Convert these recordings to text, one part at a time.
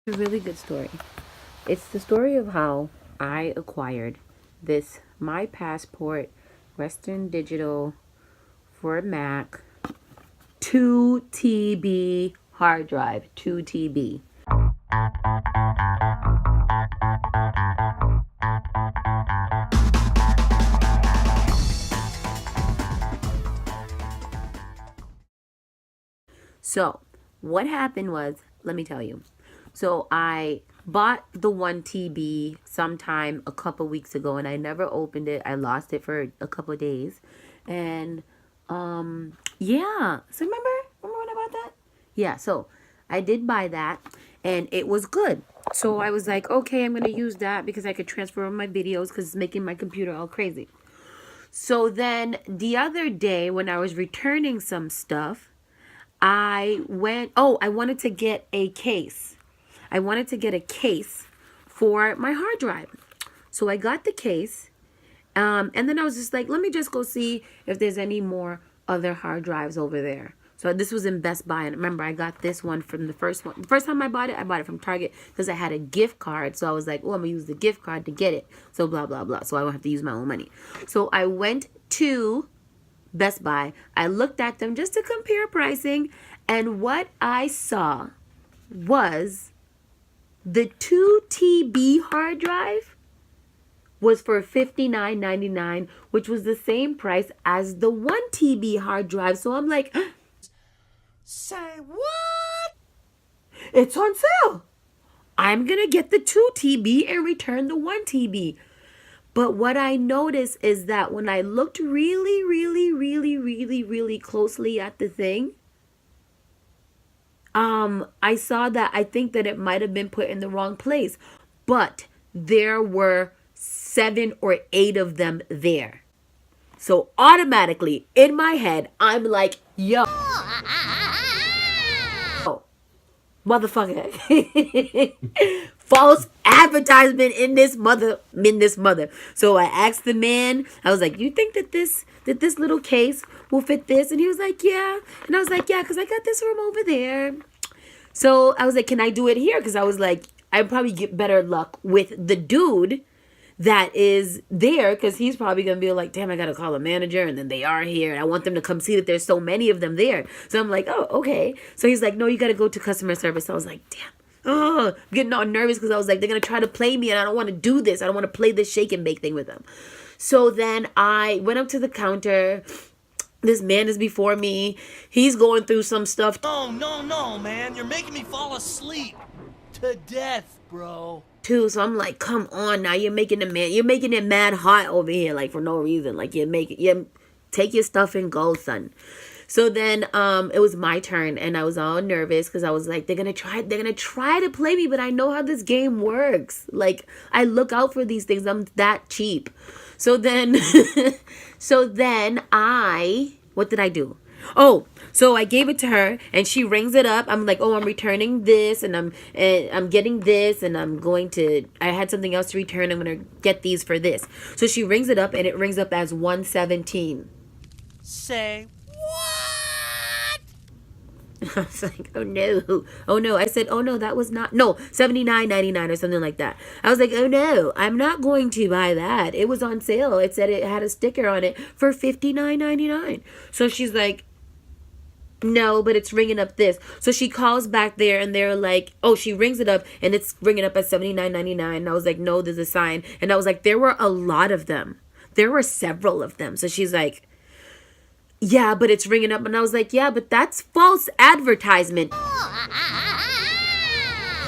A really good story. It's the story of how I acquired this My Passport Western Digital for Mac 2 TB hard drive. 2 TB. So, what happened was, let me tell you. So, I bought the 1 TB sometime a couple weeks ago and I never opened it. I lost it for a couple of days. And yeah. So remember when I bought that? Yeah, so I did buy that and it was good. So I was like, okay, I'm going to use that because I could transfer all my videos because it's making my computer all crazy. So then the other day when I was returning some stuff, I wanted to get a case. I wanted to get a case for my hard drive. So I got the case. And then I was just like, let me just go see if there's any more other hard drives over there. So this was in Best Buy. And remember, I got this one from the first one. The first time I bought it from Target because I had a gift card. So I was like, oh, I'm going to use the gift card to get it. So blah, blah, blah. So I won't have to use my own money. So I went to Best Buy. I looked at them just to compare pricing. And what I saw was the 2 TB hard drive was for $59.99, which was the same price as the 1 TB hard drive. So I'm like, say what? It's on sale. I'm going to get the 2 TB and return the 1 TB. But what I noticed is that when I looked really, really, really, really, really closely at the thing, I saw that I think that it might have been put in the wrong place, but there were 7 or 8 of them there. So automatically in my head, I'm like, yo, motherfucker, false advertisement in this mother. So I asked the man, I was like, you think that this little case will fit this? And he was like, yeah. And I was like, yeah, because I got this from over there. So I was like, can I do it here? Because I was like, I'd probably get better luck with the dude that is there, because he's probably going to be like, damn, I got to call a manager, and then they are here. And I want them to come see that there's so many of them there. So I'm like, oh, okay. So he's like, no, you got to go to customer service. So I was like, damn. Oh, I'm getting all nervous because I was like, they're going to try to play me, and I don't want to do this. I don't want to play this shake and bake thing with them. So then I went up to the counter. This man is before me. He's going through some stuff. No, man. You're making me fall asleep. To death, bro. Too. So I'm like, come on now. You're making it mad hot over here, like for no reason. Like take your stuff and go, son. So then it was my turn and I was all nervous because I was like, they're gonna try to play me, but I know how this game works. Like, I look out for these things. I'm that cheap. So then what did I do? Oh, so I gave it to her and she rings it up. I'm like, oh, I'm returning this and I'm getting this and I had something else to return. I'm going to get these for this. So she rings it up and it rings up as 117. Say what? I was like, oh no. I said, oh no, that was not, no, $79.99 or something like that. I was like, oh no, I'm not going to buy that. It was on sale. It said it had a sticker on it for $59.99. So she's like, no, but it's ringing up this. So she calls back there and they're like, oh, she rings it up and it's ringing up at $79.99. And I was like, no, there's a sign. And I was like, there were a lot of them. There were several of them. So she's like, yeah, but it's ringing up. And I was like, yeah, but that's false advertisement.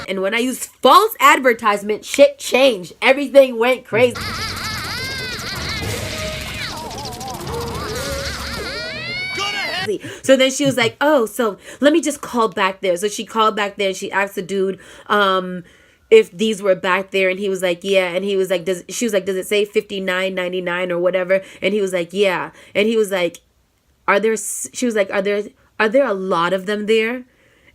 And when I used false advertisement, shit changed. Everything went crazy. So then she was like, oh, so let me just call back there. So she called back there and she asked the dude if these were back there, and he was like, yeah. And he was like, she was like, does it say $59.99 or whatever? And he was like, yeah. And he was like, she was like, are there a lot of them there?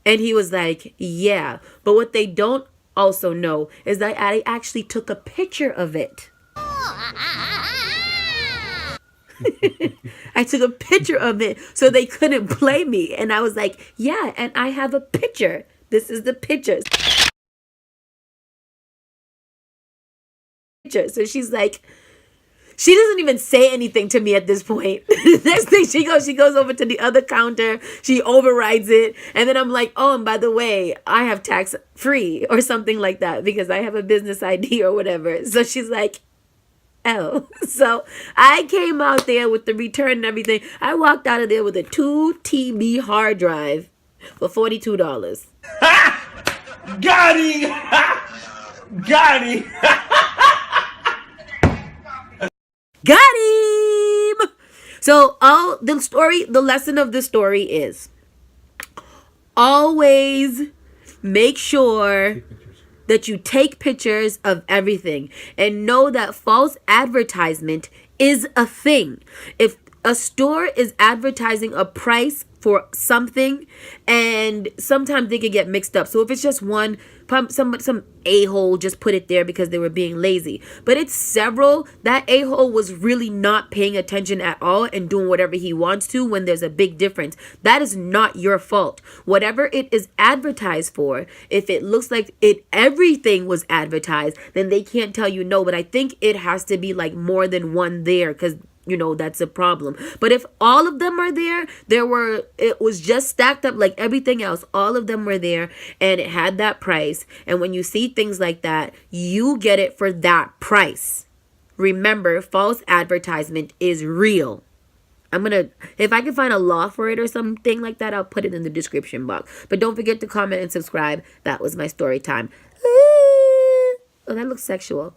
And he was like, yeah. But what they don't also know is that I actually took a picture of it. I took a picture of it so they couldn't play me. And I was like, yeah, and I have a picture. This is the picture. picture. So she's like, she doesn't even say anything to me at this point. Next thing she goes over to the other counter. She overrides it. And then I'm like, oh, and by the way, I have tax free or something like that because I have a business ID or whatever. So she's like, oh. So I came out there with the return and everything. I walked out of there with a 2 TB hard drive for $42. Got him! Got him! Got him! So the lesson of the story is always make sure that you take pictures of everything and know that false advertisement is a thing. If a store is advertising a price for something, and sometimes they can get mixed up. So if it's just one, some a-hole just put it there because they were being lazy. But it's several. That a-hole was really not paying attention at all and doing whatever he wants to when there's a big difference. That is not your fault. Whatever it is advertised for, if it looks like everything was advertised, then they can't tell you no. But I think it has to be like more than one there, because that's a problem. But if all of them are there, it was just stacked up like everything else. All of them were there and it had that price. And when you see things like that, you get it for that price. Remember, false advertisement is real. If I can find a law for it or something like that, I'll put it in the description box. But don't forget to comment and subscribe. That was my story time. Oh, that looks sexual.